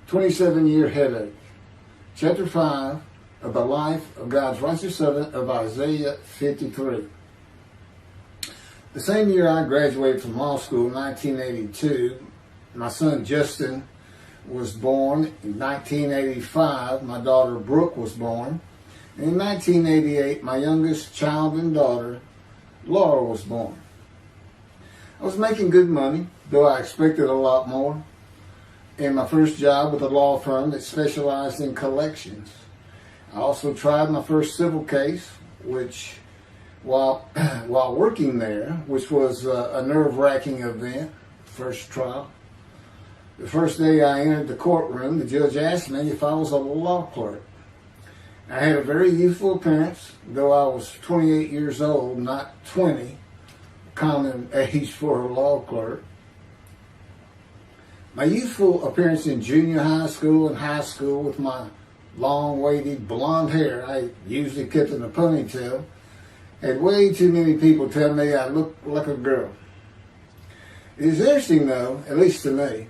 27-year headache. Chapter 5 of the life of God's righteous servant of Isaiah 53. The same year I graduated from law school, 1982, my son Justin was born. In 1985, my daughter Brooke was born. And in 1988, my youngest child and daughter, Laura, was born. I was making good money, though I expected a lot more, in my first job with a law firm that specialized in collections. I also tried my first civil case, which, while working there, which was a nerve-wracking event, first trial. The first day I entered the courtroom, the judge asked me if I was a law clerk. I had a very youthful appearance, though I was 28 years old, not 20, common age for a law clerk. My youthful appearance in junior high school and high school with my long, wavy blonde hair, I usually kept in a ponytail, had way too many people tell me I looked like a girl. It is interesting though, at least to me,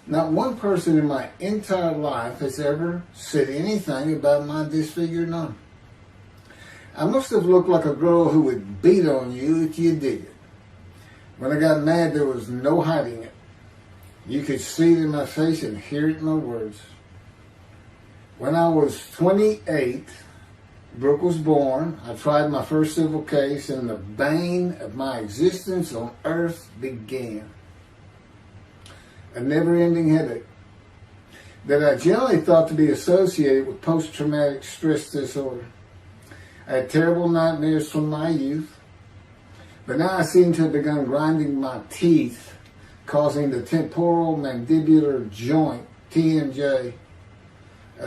not one person in my entire life has ever said anything about my disfigured arm. I must have looked like a girl who would beat on you if you did it. When I got mad, there was no hiding it. You could see it in my face and hear it in my words. When I was 28, Brooke was born. I tried my first civil case, and the bane of my existence on earth began. A never-ending headache that I generally thought to be associated with post-traumatic stress disorder. I had terrible nightmares from my youth, but now I seem to have begun grinding my teeth, causing the temporal mandibular joint, TMJ,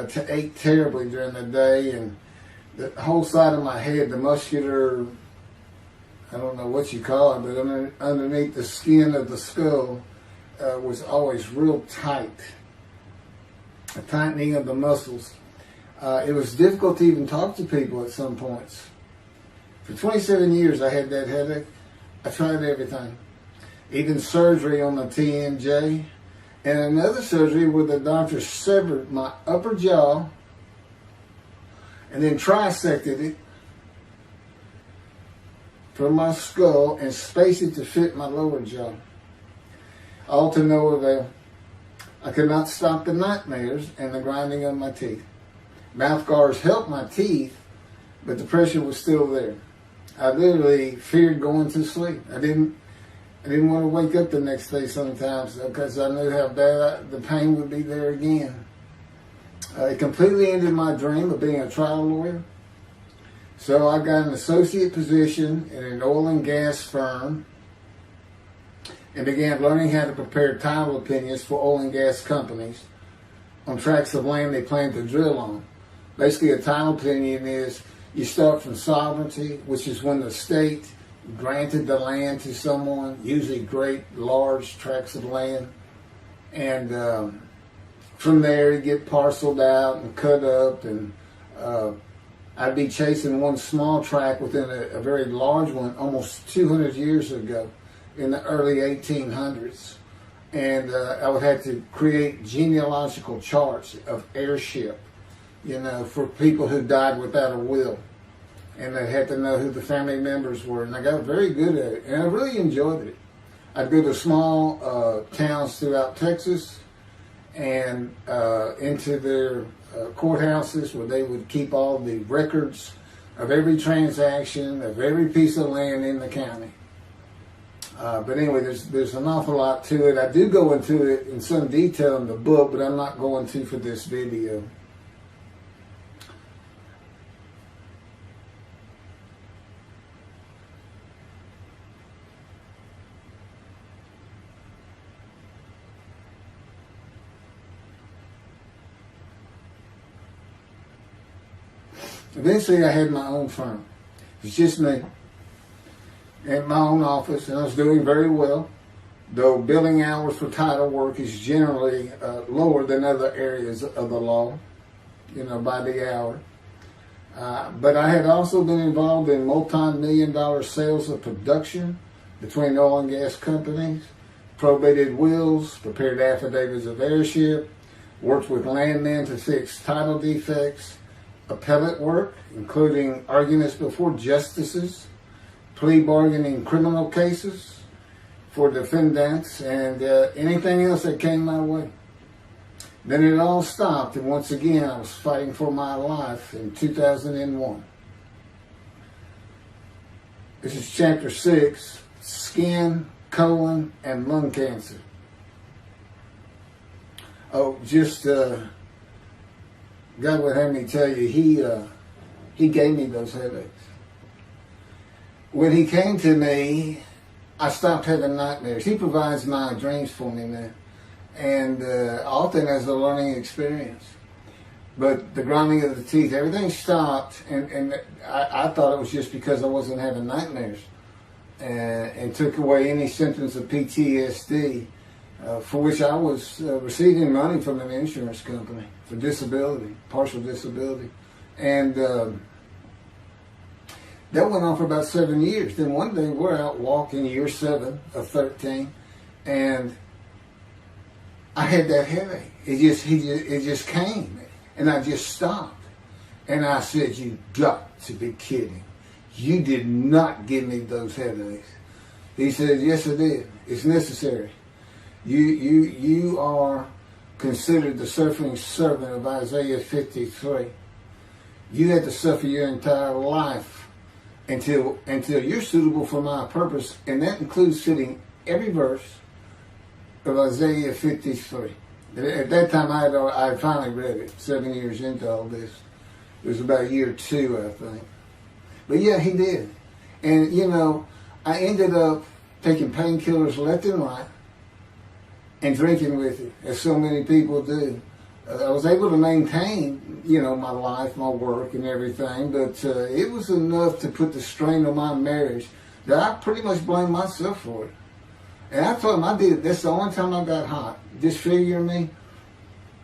to ache terribly during the day, and the whole side of my head, the muscular, I don't know what you call it, but underneath the skin of the skull was always real tight, a tightening of the muscles. It was difficult to even talk to people at some points. For 27 years I had that headache. I tried everything, even surgery on the TMJ, and another surgery where the doctor severed my upper jaw and then trisected it from my skull and spaced it to fit my lower jaw. All to no avail. I could not stop the nightmares and the grinding of my teeth. Mouth guards helped my teeth, but the pressure was still there. I literally feared going to sleep. I didn't want to wake up the next day sometimes because I knew how bad the pain would be there again. It completely ended my dream of being a trial lawyer. So I got an associate position in an oil and gas firm and began learning how to prepare title opinions for oil and gas companies on tracts of land they plan to drill on. Basically, a title opinion is you start from sovereignty, which is when the state granted the land to someone, usually great, large tracts of land. And from there, you get parceled out and cut up. And I'd be chasing one small tract within a very large one almost 200 years ago in the early 1800s. And I would have to create genealogical charts of heirship, for people who died without a will. And they had to know who the family members were. And I got very good at it. And I really enjoyed it. I'd go to small towns throughout Texas and into their courthouses where they would keep all the records of every transaction, of every piece of land in the county. But anyway, there's an awful lot to it. I do go into it in some detail in the book, but I'm not going to for this video. Eventually, I had my own firm. It was just me in my own office, and I was doing very well, though billing hours for title work is generally lower than other areas of the law, by the hour. But I had also been involved in multi-million-dollar sales of production between oil and gas companies, probated wills, prepared affidavits of heirship, worked with landmen to fix title defects, appellate work, including arguments before justices, plea bargaining criminal cases for defendants, and anything else that came my way. Then it all stopped, and once again I was fighting for my life in 2001. This is chapter 6, skin, colon, and lung cancer. Oh, just God would have me tell you, he gave me those headaches. When he came to me, I stopped having nightmares. He provides my dreams for me now, and often as a learning experience. But the grinding of the teeth, everything stopped, and I thought it was just because I wasn't having nightmares, and took away any symptoms of PTSD, for which I was receiving money from an insurance company for disability, partial disability. And that went on for about 7 years. Then one day we're out walking, year 7 of 13, and I had that headache. It just came, and I just stopped. And I said, "You got to be kidding. You did not give me those headaches." He said, "Yes, I did. It's necessary. You are considered the suffering servant of Isaiah 53. You had to suffer your entire life until you're suitable for my purpose," and that includes fitting every verse of Isaiah 53. At that time, I had finally read it, 7 years into all this. It was about year 2, I think. But yeah, he did. And, I ended up taking painkillers left and right and drinking with it, as so many people do. I was able to maintain, my life, my work, and everything, but it was enough to put the strain on my marriage that I pretty much blamed myself for it. And I told him I did it. That's the only time I got hot. Disfigure me,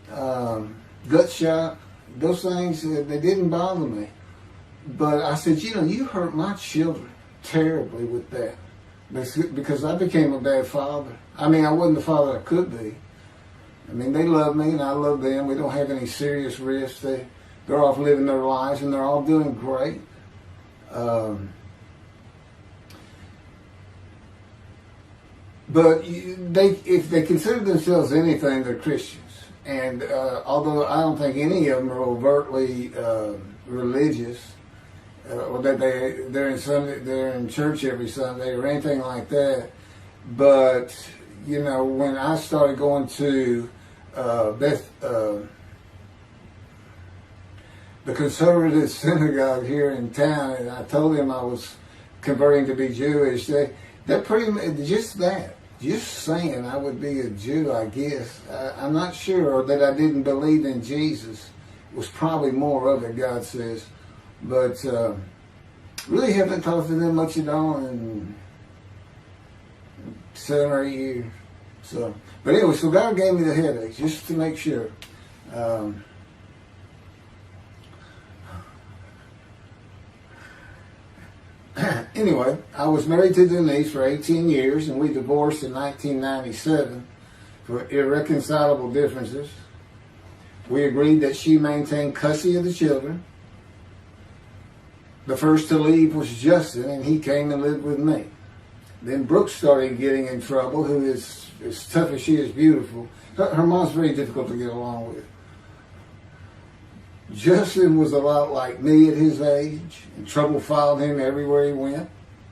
gut shot, those things, they didn't bother me. But I said, you hurt my children terribly with that, because I became a bad father. I wasn't the father I could be. They love me and I love them. We don't have any serious risks. They're off living their lives and they're all doing great. But if they consider themselves anything, they're Christians. And although I don't think any of them are overtly religious, or that they're in church every Sunday or anything like that, but when I started going to the conservative synagogue here in town, and I told them I was converting to be Jewish, they're pretty much just saying I would be a Jew, I guess. I'm not sure that I didn't believe in Jesus. It was probably more of it, God says. But really haven't talked to them much at all in 7 or 8 years. But anyway, so God gave me the headaches just to make sure. Anyway, I was married to Denise for 18 years, and we divorced in 1997 for irreconcilable differences. We agreed that she maintain custody of the children. The first to leave was Justin, and he came and lived with me. Then Brooke started getting in trouble, who is as tough as she is beautiful. Her mom's very difficult to get along with. Justin was a lot like me at his age, and trouble followed him everywhere he went.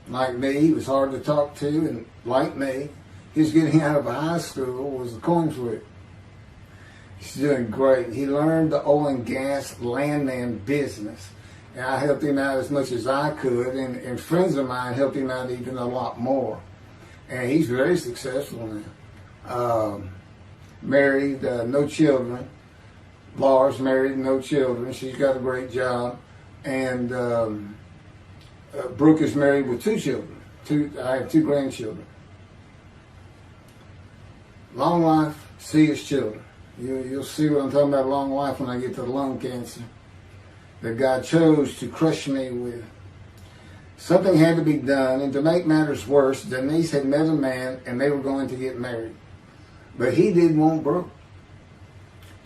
Like me, he was hard to talk to, and like me, his getting out of high school was a coin flip. He's doing great. He learned the oil and gas landman business, and I helped him out as much as I could, and friends of mine helped him out even a lot more. And he's very successful now. Married, no children. Laura's married, no children. She's got a great job. And Brooke is married with 2 children. I have 2 grandchildren. Long life, see his children. You'll see what I'm talking about, long life, when I get to the lung cancer that God chose to crush me with. Something had to be done, and to make matters worse, Denise had met a man and they were going to get married. But he didn't want Brooke.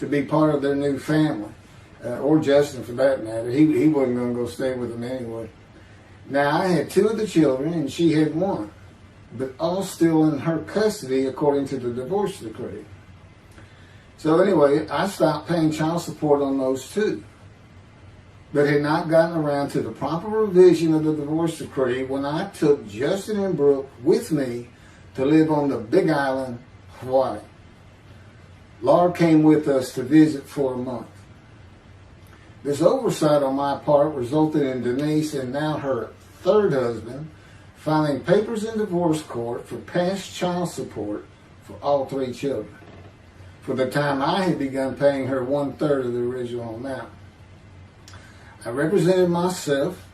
to be part of their new family, or Justin for that matter. He wasn't going to go stay with them anyway. Now, I had 2 of the children, and she had 1, but all still in her custody according to the divorce decree. So anyway, I stopped paying child support on those 2, but had not gotten around to the proper revision of the divorce decree when I took Justin and Brooke with me to live on the Big Island, Hawaii. Laura came with us to visit for a month. This oversight on my part resulted in Denise and now her 3rd husband filing papers in divorce court for past child support for all 3 children, for the time I had begun paying her 1/3 of the original amount. I represented myself.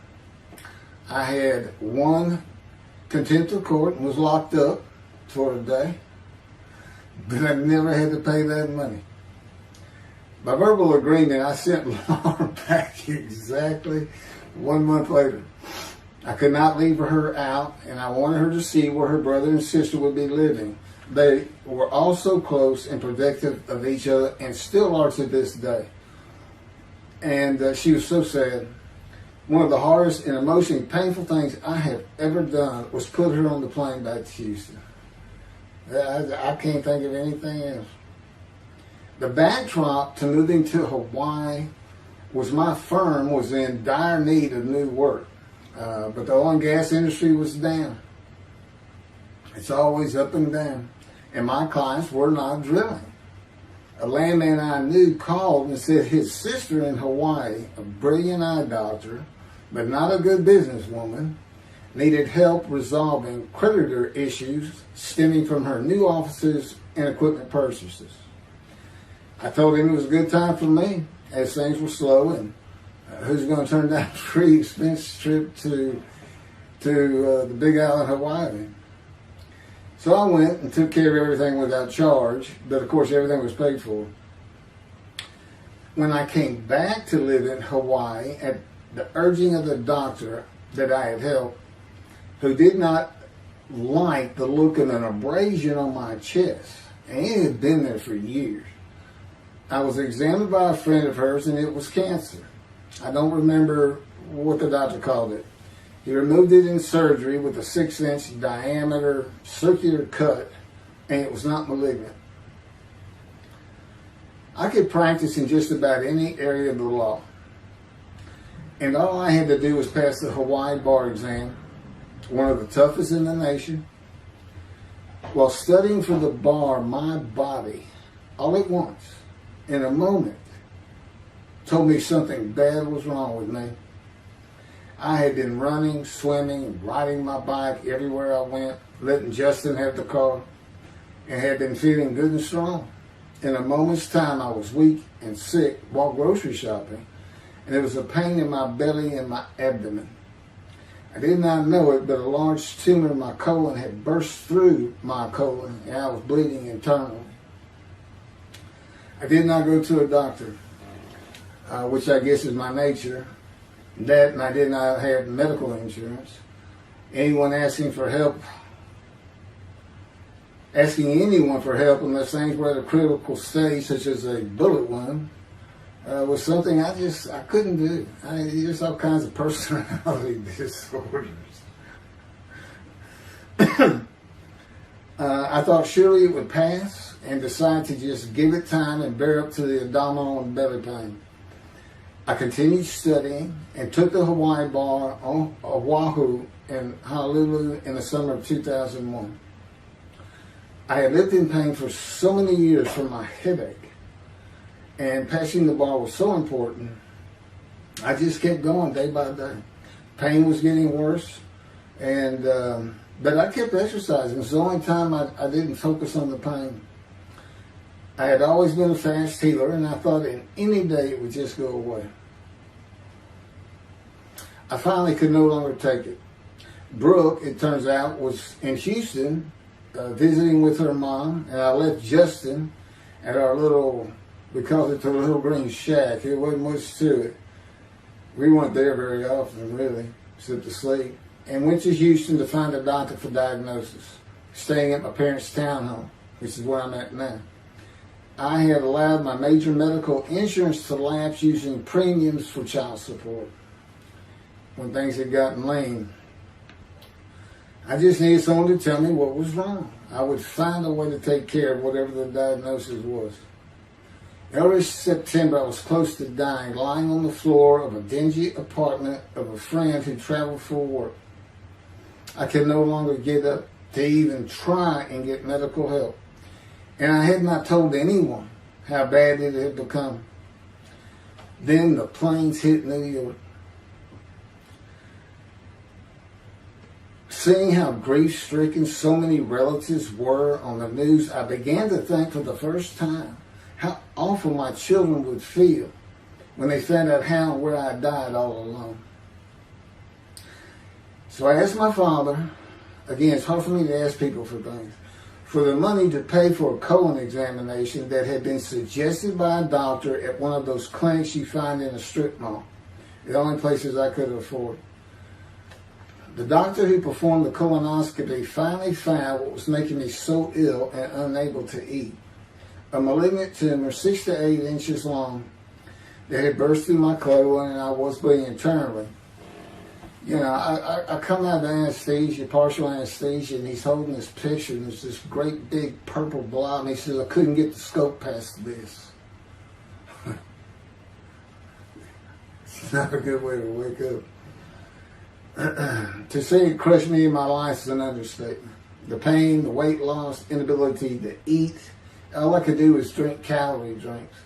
I had won contempt of court and was locked up for a day, but I never had to pay that money. By verbal agreement, I sent Laura back exactly 1 month later. I could not leave her out, and I wanted her to see where her brother and sister would be living. They were all so close and protective of each other, and still are to this day. And she was so sad. One of the hardest and emotionally painful things I have ever done was put her on the plane back to Houston. I can't think of anything else. The backdrop to moving to Hawaii was my firm was in dire need of new work, but the oil and gas industry was down. It's always up and down, and my clients were not drilling. A landman I knew called and said his sister in Hawaii, a brilliant eye doctor, but not a good businesswoman, needed help resolving creditor issues stemming from her new offices and equipment purchases. I told him it was a good time for me, as things were slow, and who's going to turn down a free expense trip to the Big Island, Hawaii? So I went and took care of everything without charge, but of course everything was paid for. When I came back to live in Hawaii, at the urging of the doctor that I had helped, who did not like the look of an abrasion on my chest, and it had been there for years, I was examined by a friend of hers, and it was cancer. I don't remember what the doctor called it. He removed it in surgery with a 6-inch diameter circular cut, and it was not malignant. I could practice in just about any area of the law, and all I had to do was pass the Hawaii bar exam, one of the toughest in the nation. While studying for the bar, my body, all at once, in a moment, told me something bad was wrong with me. I had been running, swimming, and riding my bike everywhere I went, letting Justin have the car, and had been feeling good and strong. In a moment's time, I was weak and sick while grocery shopping, and there was a pain in my belly and my abdomen. I did not know it, but a large tumor in my colon had burst through my colon, and I was bleeding internally. I did not go to a doctor, which I guess is my nature. That, and I did not have medical insurance. Anyone asking anyone for help unless things were at a critical stage, such as a bullet wound, was something I couldn't do. There's all kinds of personality disorders. I thought surely it would pass, and decided to just give it time and bear up to the abdominal and belly pain. I continued studying and took the Hawaii bar on Oahu and Honolulu in the summer of 2001. I had lived in pain for so many years from my headache, and passing the bar was so important. I just kept going day by day. Pain was getting worse, and but I kept exercising. It's the only time I didn't focus on the pain. I had always been a fast healer, and I thought in any day it would just go away. I finally could no longer take it. Brooke, it turns out, was in Houston visiting with her mom, and I left Justin at our little, we called it the Little Green Shack. There wasn't much to it. We weren't there very often, really, except to sleep, and went to Houston to find a doctor for diagnosis, staying at my parents' townhome, which is where I'm at now. I had allowed my major medical insurance to lapse using premiums for child support when things had gotten lean. I just needed someone to tell me what was wrong. I would find a way to take care of whatever the diagnosis was. Early September, I was close to dying, lying on the floor of a dingy apartment of a friend who traveled for work. I could no longer get up to even try and get medical help. And I had not told anyone how bad it had become. Then the planes hit New York. Seeing how grief-stricken so many relatives were on the news, I began to think for the first time how awful my children would feel when they found out how and where I died all alone. So I asked my father, again, it's hard for me to ask people for things, for the money to pay for a colon examination that had been suggested by a doctor at one of those clinics you find in a strip mall, the only places I could afford. The doctor who performed the colonoscopy finally found what was making me so ill and unable to eat. A malignant tumor 6 to 8 inches long that had burst through my colon, and I was bleeding internally. You know, I come out of anesthesia, partial anesthesia, and he's holding this picture, and there's this great big purple blob, and he says, I couldn't get the scope past this. It's not a good way to wake up. To say it crushed me in my life is an understatement. The pain, the weight loss, inability to eat, all I could do was drink calorie drinks.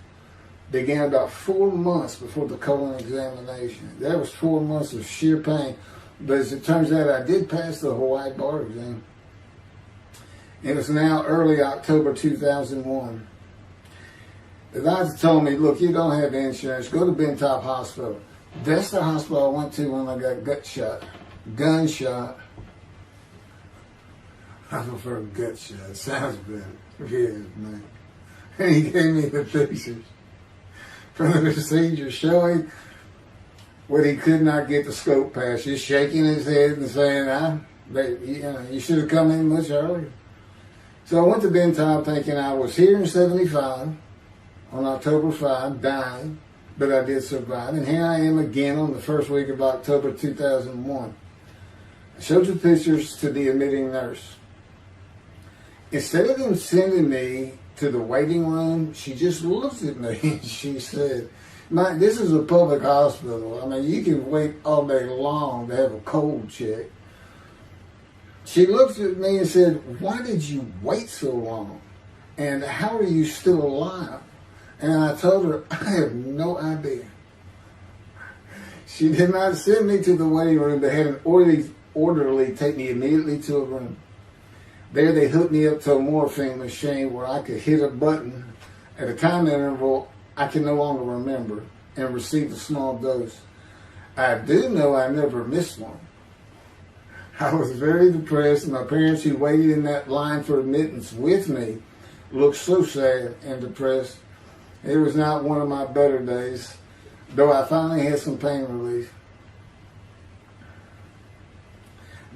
Began about 4 months before the colon examination. That was 4 months of sheer pain. But as it turns out, I did pass the Hawaii bar exam. It was now early October 2001. The doctor told me, look, you don't have insurance. Go to Bentop Hospital. That's the hospital I went to when I got gunshot. I prefer gut shot. It sounds better. Yes, man. And he gave me the pictures from the procedure showing what he could not get the scope past. Just shaking his head and saying, you should have come in much earlier. So I went to Bentop thinking I was here in 75 on October 5, dying. But I did survive, and here I am again on the first week of October 2001. I showed the pictures to the admitting nurse. Instead of them sending me to the waiting room, she just looked at me and she said, Mike, this is a public hospital. I mean, you can wait all day long to have a cold check. She looked at me and said, why did you wait so long? And how are you still alive? And I told her, I have no idea. She did not send me to the waiting room. They had an orderly take me immediately to a room. There they hooked me up to a morphine machine where I could hit a button at a time interval I can no longer remember and receive a small dose. I do know I never missed one. I was very depressed, and my parents who waited in that line for admittance with me looked so sad and depressed. It was not one of my better days, though I finally had some pain relief.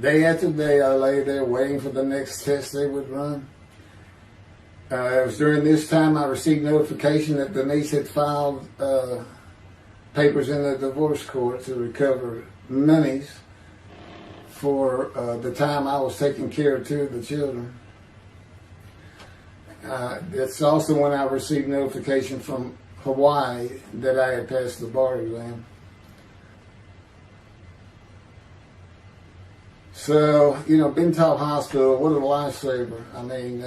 Day after day, I lay there waiting for the next test they would run. It was during this time I received notification that Denise had filed papers in the divorce court to recover monies for the time I was taking care of 2 of the children. It's also when I received notification from Hawaii that I had passed the bar exam. So, Bentop Hospital, what a lifesaver. I mean,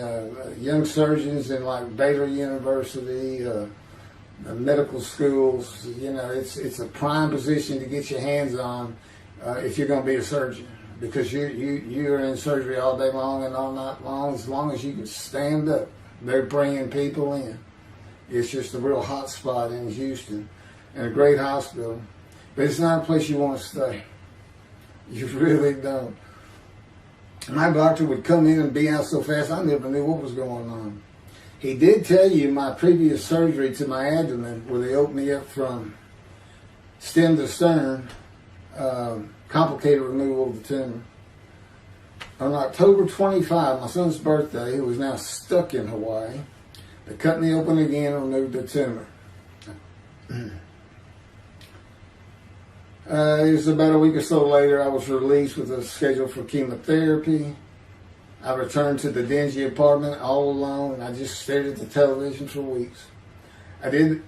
young surgeons in like Baylor University, medical schools, it's a prime position to get your hands on if you're going to be a surgeon. Because you're in surgery all day long and all night long, as long as you can stand up. They're bringing people in. It's just a real hot spot in Houston and a great hospital. But it's not a place you want to stay. You really don't. My doctor would come in and be out so fast I never knew what was going on. He did tell you my previous surgery to my abdomen, where they opened me up from stem to stern, complicated removal of the tumor. On October 25, my son's birthday, who was now stuck in Hawaii, They cut me open again and removed the tumor. It was about a week or so later, I was released with a schedule for chemotherapy. I returned to the dingy apartment all alone, and I just stared at the television for weeks. And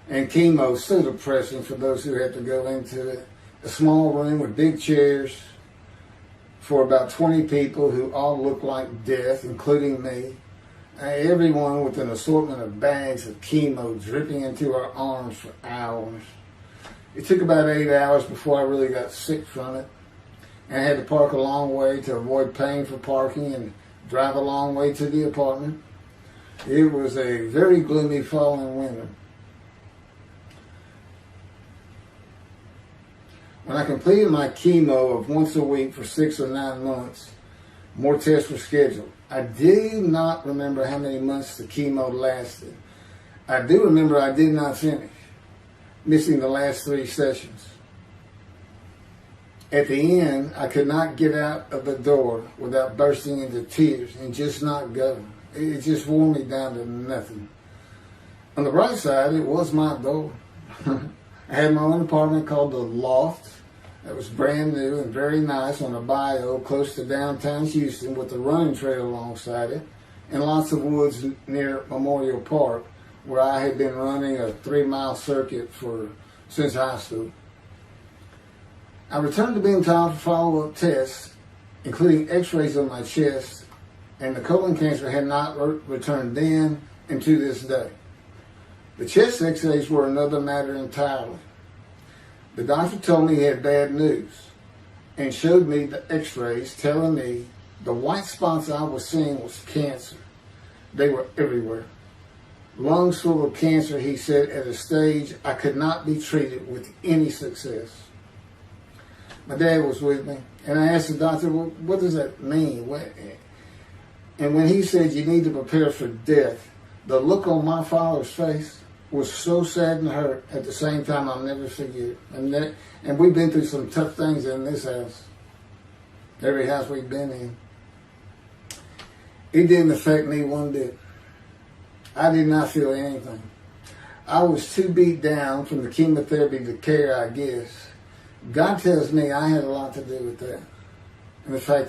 chemo is so depressing for those who have to go into it. A small room with big chairs for about 20 people who all look like death, including me. Everyone with an assortment of bags of chemo dripping into our arms for hours. It took about 8 hours before I really got sick from it. And I had to park a long way to avoid paying for parking and drive a long way to the apartment. It was a very gloomy fall and winter. When I completed my chemo of once a week for 6 or 9 months, more tests were scheduled. I do not remember how many months the chemo lasted. I do remember I did not finish, missing the last 3 sessions. At the end, I could not get out of the door without bursting into tears and just not go. It just wore me down to nothing. On the bright side, it was my door. I had my own apartment called The Loft. It was brand new and very nice on a bayou close to downtown Houston with a running trail alongside it and lots of woods near Memorial Park where I had been running a 3-mile circuit since high school. I returned to being told for follow-up tests, including x-rays on my chest, and the colon cancer had not returned then and to this day. The chest x-rays were another matter entirely. The doctor told me he had bad news and showed me the x-rays telling me the white spots I was seeing was cancer. They were everywhere. Lungs full of cancer, he said, at a stage I could not be treated with any success. My dad was with me, and I asked the doctor, well, what does that mean? And when he said you need to prepare for death, the look on my father's face was so sad and hurt at the same time I'll never forget. And we've been through some tough things in this house. Every house we've been in. It didn't affect me one bit. I did not feel anything. I was too beat down from the chemotherapy to care, I guess. God tells me I had a lot to do with that. And the fact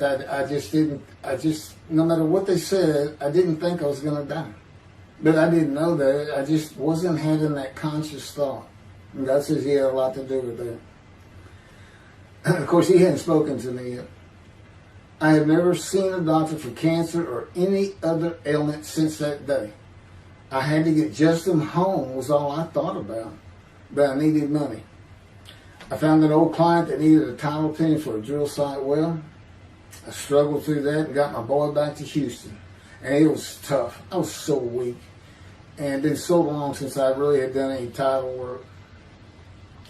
no matter what they said, I didn't think I was going to die. But I didn't know that. I just wasn't having that conscious thought. And God says he had a lot to do with that. Of course, he hadn't spoken to me yet. I had never seen a doctor for cancer or any other ailment since that day. I had to get Justin home was all I thought about. But I needed money. I found an old client that needed a title opinion for a drill site well. I struggled through that and got my boy back to Houston. And it was tough. I was so weak. And it had been so long since I really had done any title work.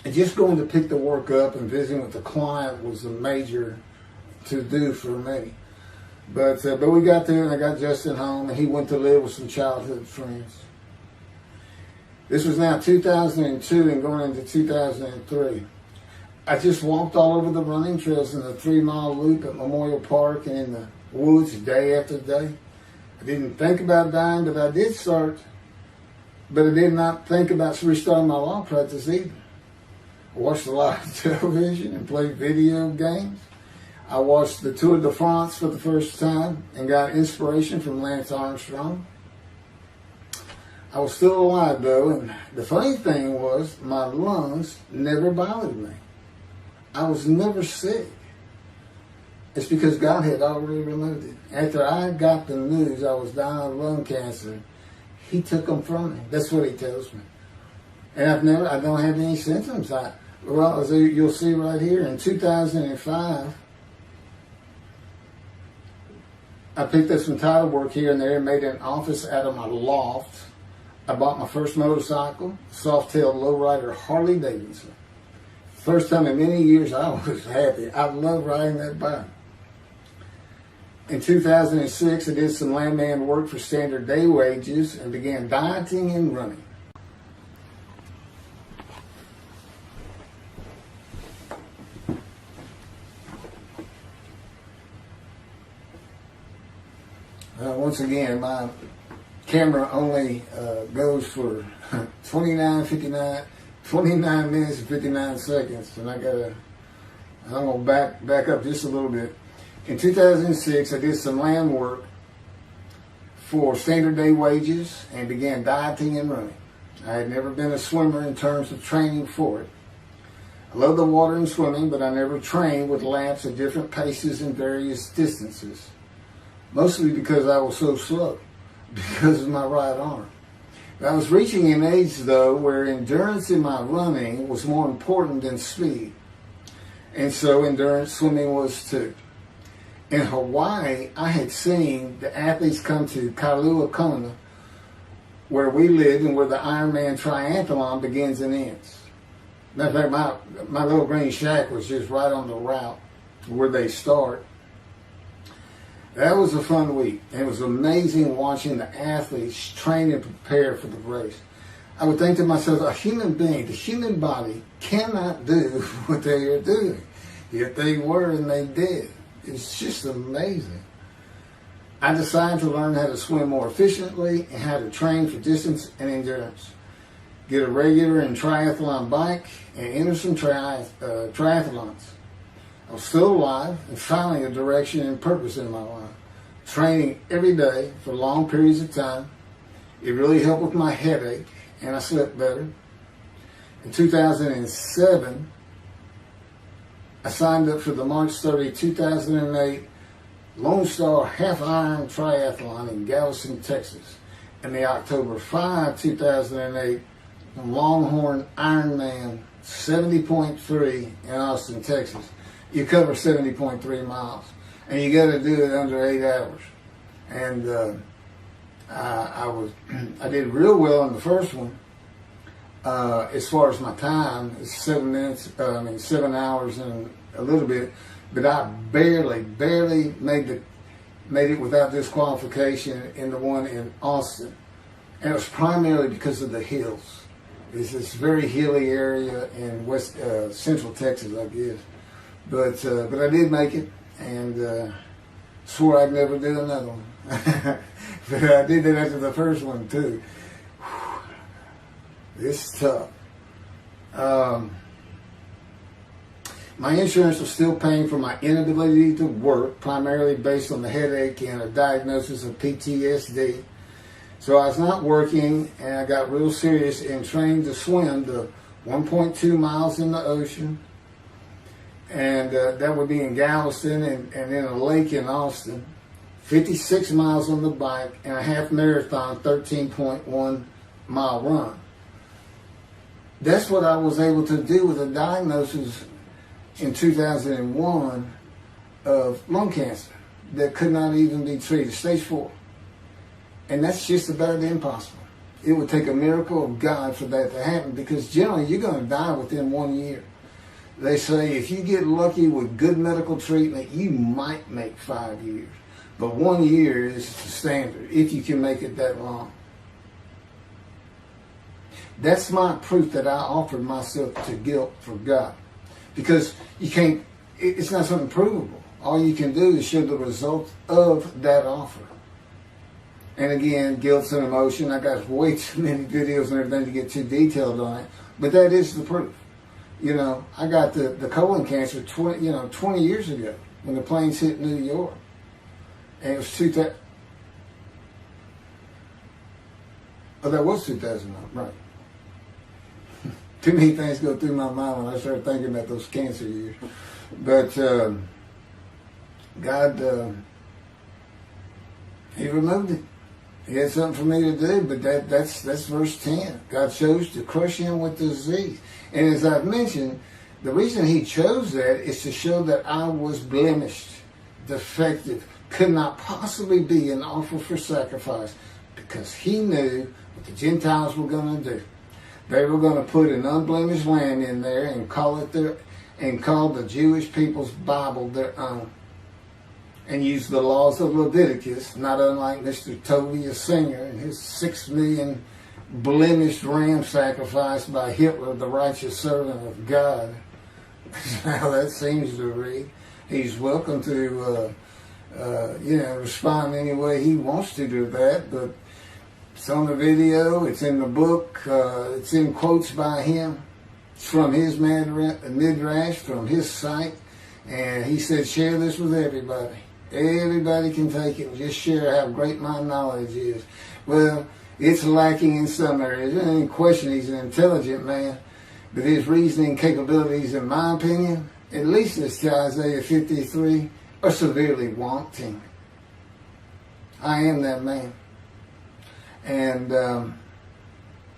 And just going to pick the work up and visiting with the client was a major to-do for me. But we got there and I got Justin home and he went to live with some childhood friends. This was now 2002 and going into 2003. I just walked all over the running trails in the 3-mile loop at Memorial Park and in the woods day after day. I didn't think about dying, but I did but I did not think about restarting my law practice either. I watched a lot of television and played video games. I watched the Tour de France for the first time and got inspiration from Lance Armstrong. I was still alive though, and the funny thing was my lungs never bothered me. I was never sick. It's because God had already removed it. After I got the news I was dying of lung cancer, he took them from me. That's what he tells me. And I don't have any symptoms. As you'll see right here, in 2005, I picked up some title work here and there and made an office out of my loft. I bought my first motorcycle, soft-tailed lowrider Harley Davidson. First time in many years I was happy. I love riding that bike. In 2006, I did some landman work for standard day wages and began dieting and running. once again, my camera only goes for 29 minutes and 59 seconds, and I'm going to back up just a little bit. In 2006, I did some land work for standard day wages and began dieting and running. I had never been a swimmer in terms of training for it. I love the water and swimming, but I never trained with laps at different paces and various distances. Mostly because I was so slow, because of my right arm. I was reaching an age, though, where endurance in my running was more important than speed. And so endurance swimming was too. In Hawaii, I had seen the athletes come to Kailua Kona, where we live and where the Ironman triathlon begins and ends. Matter of fact, my little green shack was just right on the route where they start. That was a fun week. It was amazing watching the athletes train and prepare for the race. I would think to myself, a human being, the human body cannot do what they are doing. Yet they were and they did. It's just amazing. I decided to learn how to swim more efficiently and how to train for distance and endurance. Get a regular and triathlon bike and enter some triathlons. I was still alive and finding a direction and purpose in my life. Training every day for long periods of time. It really helped with my headache and I slept better. In 2007, I signed up for the March 30, 2008 Lone Star Half Iron Triathlon in Galveston, Texas, and the October 5, 2008 Longhorn Ironman 70.3 in Austin, Texas. You cover 70.3 miles, and you got to do it under 8 hours. And I did real well in the first one. As far as my time, it's 7 hours and a little bit, but I barely made it without disqualification in the one in Austin, and it was primarily because of the hills. It's this very hilly area in central Texas, I guess, but I did make it, and swore I'd never do another one. But I did that after the first one too. It's tough. My insurance was still paying for my inability to work, primarily based on the headache and a diagnosis of PTSD. So I was not working, and I got real serious in training to swim the 1.2 miles in the ocean, and that would be in Galveston and in a lake in Austin, 56 miles on the bike, and a half marathon, 13.1 mile run. That's what I was able to do with a diagnosis in 2001 of lung cancer that could not even be treated, stage 4. And that's just about impossible. It would take a miracle of God for that to happen, because generally you're going to die within 1 year. They say if you get lucky with good medical treatment, you might make 5 years. But 1 year is the standard, if you can make it that long. That's my proof that I offered myself to guilt for God. Because you can't, it's not something provable. All you can do is show the result of that offer. And again, guilt's an emotion. I got way too many videos and everything to get too detailed on it. But that is the proof. You know, I got the colon cancer 20 years ago when the planes hit New York. And it was 2000. Oh, that was 2009, right. Too many things go through my mind when I start thinking about those cancer years. But God, He removed it. He had something for me to do, but that's verse 10. God chose to crush him with disease. And as I've mentioned, the reason He chose that is to show that I was blemished, defective, could not possibly be an offer for sacrifice, because He knew what the Gentiles were going to do. They were going to put an unblemished lamb in there and call the Jewish people's Bible their own, and use the laws of Leviticus, not unlike Mr. Toby, a singer, and his 6 million blemished ram sacrificed by Hitler, the righteous servant of God. How that seems to read. He's welcome to respond any way he wants to that. But it's on the video, it's in the book, it's in quotes by him. It's from his midrash, from his site. And he said, share this with everybody. Everybody can take it and just share how great my knowledge is. Well, it's lacking in some areas. There's any question he's an intelligent man. But his reasoning capabilities, in my opinion, at least as to Isaiah 53, are severely wanting. I am that man. And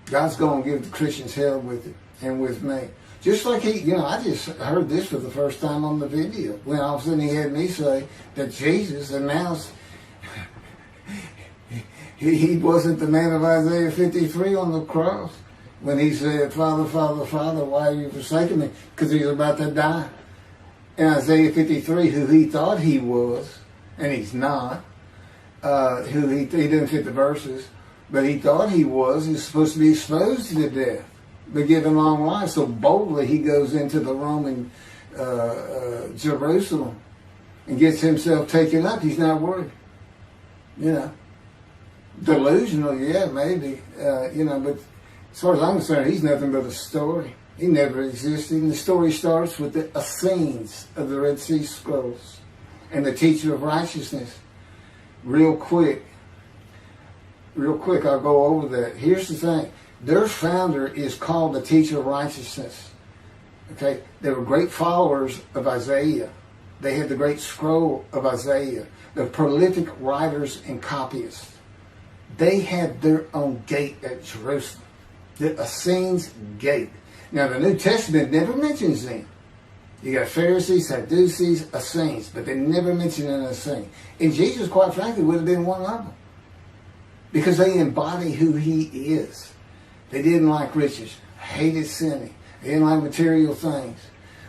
God's going to give the Christians hell with it and with me. Just like I just heard this for the first time on the video. When all of a sudden he had me say that Jesus announced he wasn't the man of Isaiah 53 on the cross. When he said, Father, Father, Father, why are you forsaking me? Because he was about to die. In Isaiah 53, who he thought he was, and he's not, who he didn't fit the verses, but he thought he was, he's supposed to be exposed to death, but given long life. So boldly he goes into the Roman Jerusalem and gets himself taken up. He's not worried. Delusional, yeah, maybe, but as far as I'm concerned, he's nothing but a story. He never existed. And the story starts with the Essenes of the Red Sea Scrolls and the teacher of righteousness. Real quick, I'll go over that. Here's the thing. Their founder is called the teacher of righteousness. Okay? They were great followers of Isaiah. They had the great scroll of Isaiah. They're prolific writers and copyists. They had their own gate at Jerusalem. The Essenes gate. Now, the New Testament never mentions them. You got Pharisees, Sadducees, Essenes, but they never mention an Essene. And Jesus, quite frankly, would have been one of them. Because they embody who he is. They didn't like riches, hated sinning. They didn't like material things.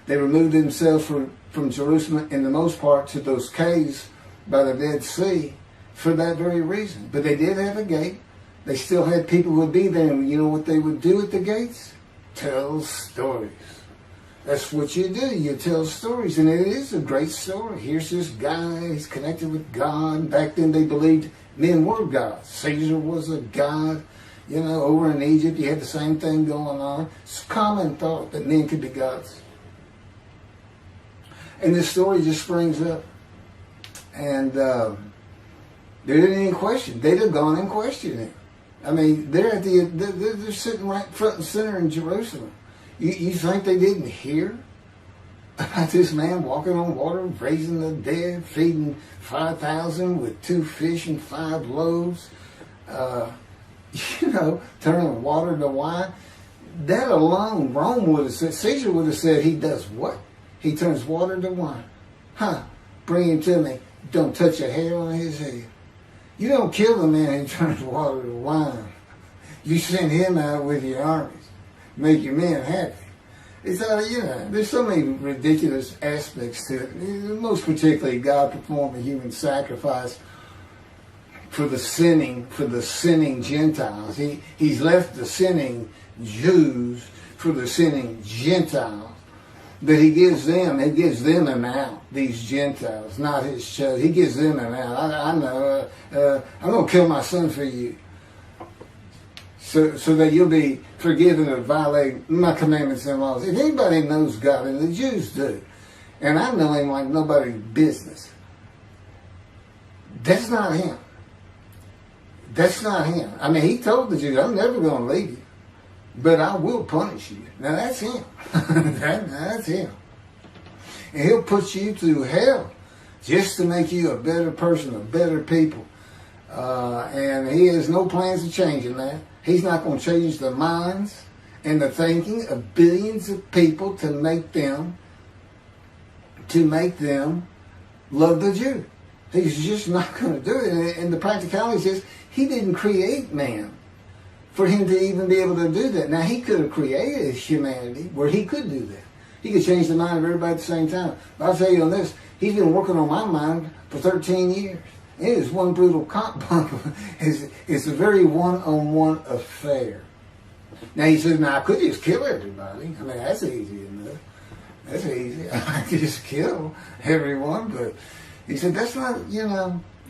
They removed themselves from Jerusalem, in the most part, to those caves by the Dead Sea for that very reason. But they did have a gate. They still had people who would be there, and you know what they would do at the gates? Tell stories. That's what you do. You tell stories, and it is a great story. Here's this guy, he's connected with God. Back then they believed men were gods. Caesar was a god. Over in Egypt you had the same thing going on. It's a common thought that men could be gods. And this story just springs up. And they didn't even question. They'd have gone and questioned him. I mean, they're sitting right front and center in Jerusalem. You think they didn't hear about this man walking on water, raising the dead, feeding 5,000 with 2 fish and 5 loaves, turning water to wine? That alone, Rome would have said, Caesar would have said, he does what? He turns water to wine. Bring him to me. Don't touch a hair on his head. You don't kill the man who turns water to wine. You send him out with your armies. Make your men happy. It's there's so many ridiculous aspects to it. Most particularly, God performed a human sacrifice for the sinning Gentiles. He's left the sinning Jews for the sinning Gentiles. But he gives them an out, these Gentiles, not his chosen. He gives them an out. I know, I'm going to kill my son for you. So that you'll be forgiven of violating my commandments and laws. If anybody knows God, and the Jews do, and I know him like nobody's business, that's not him. That's not him. I mean, he told the Jews, I'm never going to leave you, but I will punish you. Now that's him. That's him. And he'll put you through hell just to make you a better person, a better people. And he has no plans of changing that. He's not going to change the minds and the thinking of billions of people to make them love the Jew. He's just not going to do it. And the practicality is he didn't create man for him to even be able to do that. Now, he could have created humanity where he could do that. He could change the mind of everybody at the same time. But I'll tell you on this, he's been working on my mind for 13 years. It is one brutal cop bump. It's a very one-on-one affair. Now, he says, I could just kill everybody. I mean, that's easy enough. That's easy. I could just kill everyone, but He said, that's not,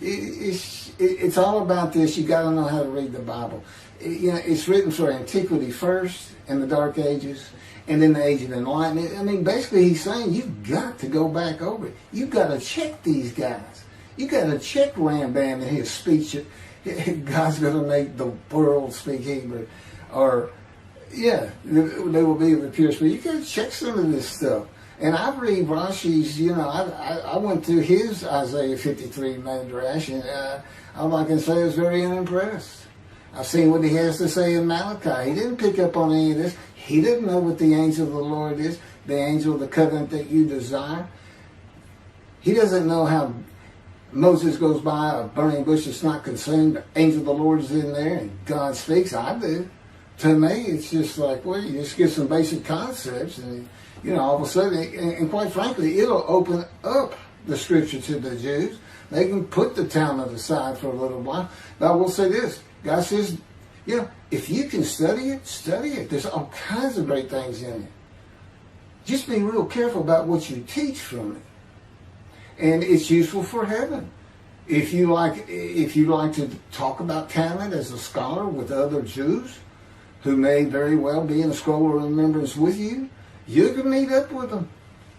it's all about this. You got to know how to read the Bible. It's written for antiquity first, and the Dark Ages, and then the Age of Enlightenment. I mean, basically he's saying you've got to go back over it. You've got to check these guys. You got to check Rambam and his speech. God's going to make the world speak Hebrew. Or, they will be the pure speech. You got to check some of this stuff. And I read Rashi's, I went through his Isaiah 53 Midrash, and all I can say is very unimpressed. I've seen what he has to say in Malachi. He didn't pick up on any of this. He didn't know what the angel of the Lord is, the angel of the covenant that you desire. He doesn't know how Moses goes by a burning bush that's not consumed. The angel of the Lord is in there, and God speaks. I do. To me, it's just like, well, you just get some basic concepts, and all of a sudden, and quite frankly, it'll open up the scripture to the Jews. They can put the Talmud aside for a little while. But I will say this. God says, if you can study it, study it. There's all kinds of great things in it. Just be real careful about what you teach from it. And it's useful for heaven. If you like to talk about Talmud as a scholar with other Jews who may very well be in a scroll of remembrance with you, you can meet up with them.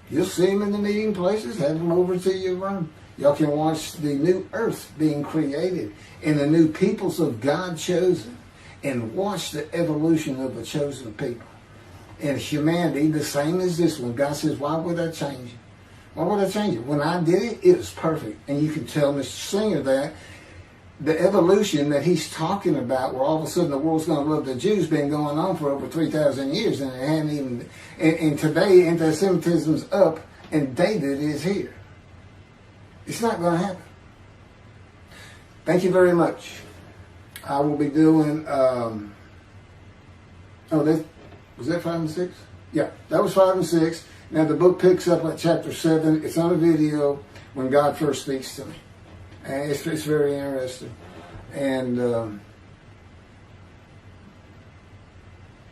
You'll see them in the meeting places, have them over to your room. Y'all can watch the new earth being created and the new peoples of God chosen, and watch the evolution of the chosen people. And humanity, the same as this one. God says, why would I change it? Why would I change it? When I did it, it was perfect. And you can tell Mr. Singer that the evolution that he's talking about, where all of a sudden the world's going to love the Jews, been going on for over 3,000 years, and it hadn't even. And today, anti-Semitism's up, and David is here. It's not going to happen. Thank you very much. I will be doing. Was that 5 and 6? Yeah, that was 5 and 6. Now the book picks up at chapter 7. It's on a video when God first speaks to me. And it's very interesting. And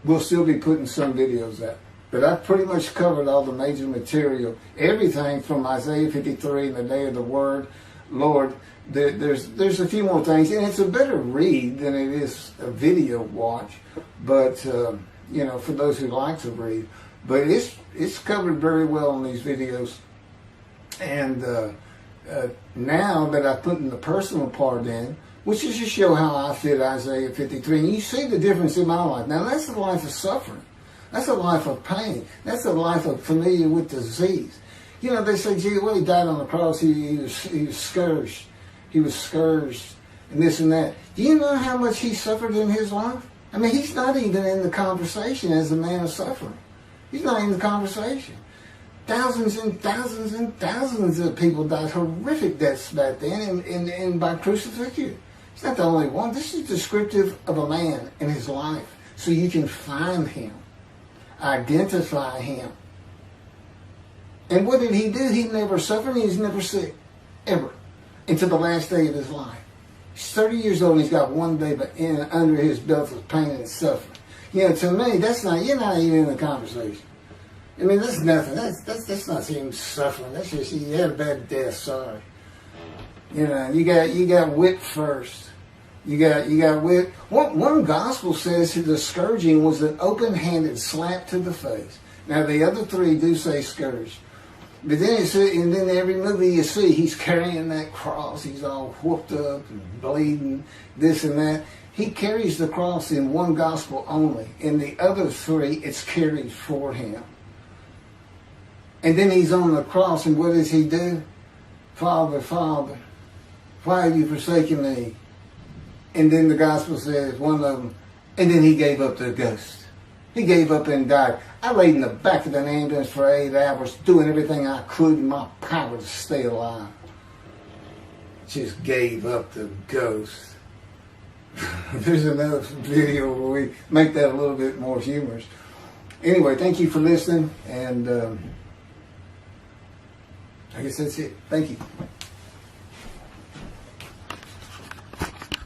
we'll still be putting some videos out. But I've pretty much covered all the major material. Everything from Isaiah 53 and the day of the Lord. There's a few more things. And it's a better read than it is a video watch. But, for those who like to read. But it's covered very well in these videos. And now that I put in the personal part in, which is to show how I fit Isaiah 53, and you see the difference in my life. Now that's a life of suffering. That's a life of pain. That's a life of familiar with disease. They say, gee, well, he died on the cross. He was scourged. He was scourged and this and that. Do you know how much he suffered in his life? I mean, he's not even in the conversation as a man of suffering. He's not in the conversation. Thousands and thousands and thousands of people died horrific deaths back then and by crucifixion. He's not the only one. This is descriptive of a man and his life. So you can find him, identify him. And what did he do? He never suffered. He was never sick, ever, until the last day of his life. He's 30 years old and he's got one day under his belt of pain and suffering. To me, you're not even in the conversation. I mean, that's nothing. That's not even suffering. That's just, you had a bad death, sorry. You got whipped first. You got whipped. One gospel says the scourging was an open-handed slap to the face. Now, the other three do say scourge. But then and then every movie you see, he's carrying that cross. He's all whooped up and bleeding, this and that. He carries the cross in one gospel only. In the other three, it's carried for him. And then he's on the cross, and what does he do? Father, Father, why have you forsaken me? And then the gospel says, one of them, and then he gave up the ghost. He gave up and died. I laid in the back of an ambulance for 8 hours, doing everything I could in my power to stay alive. Just gave up the ghost. There's another video where we make that a little bit more humorous. Anyway, thank you for listening, and I guess that's it. Thank you.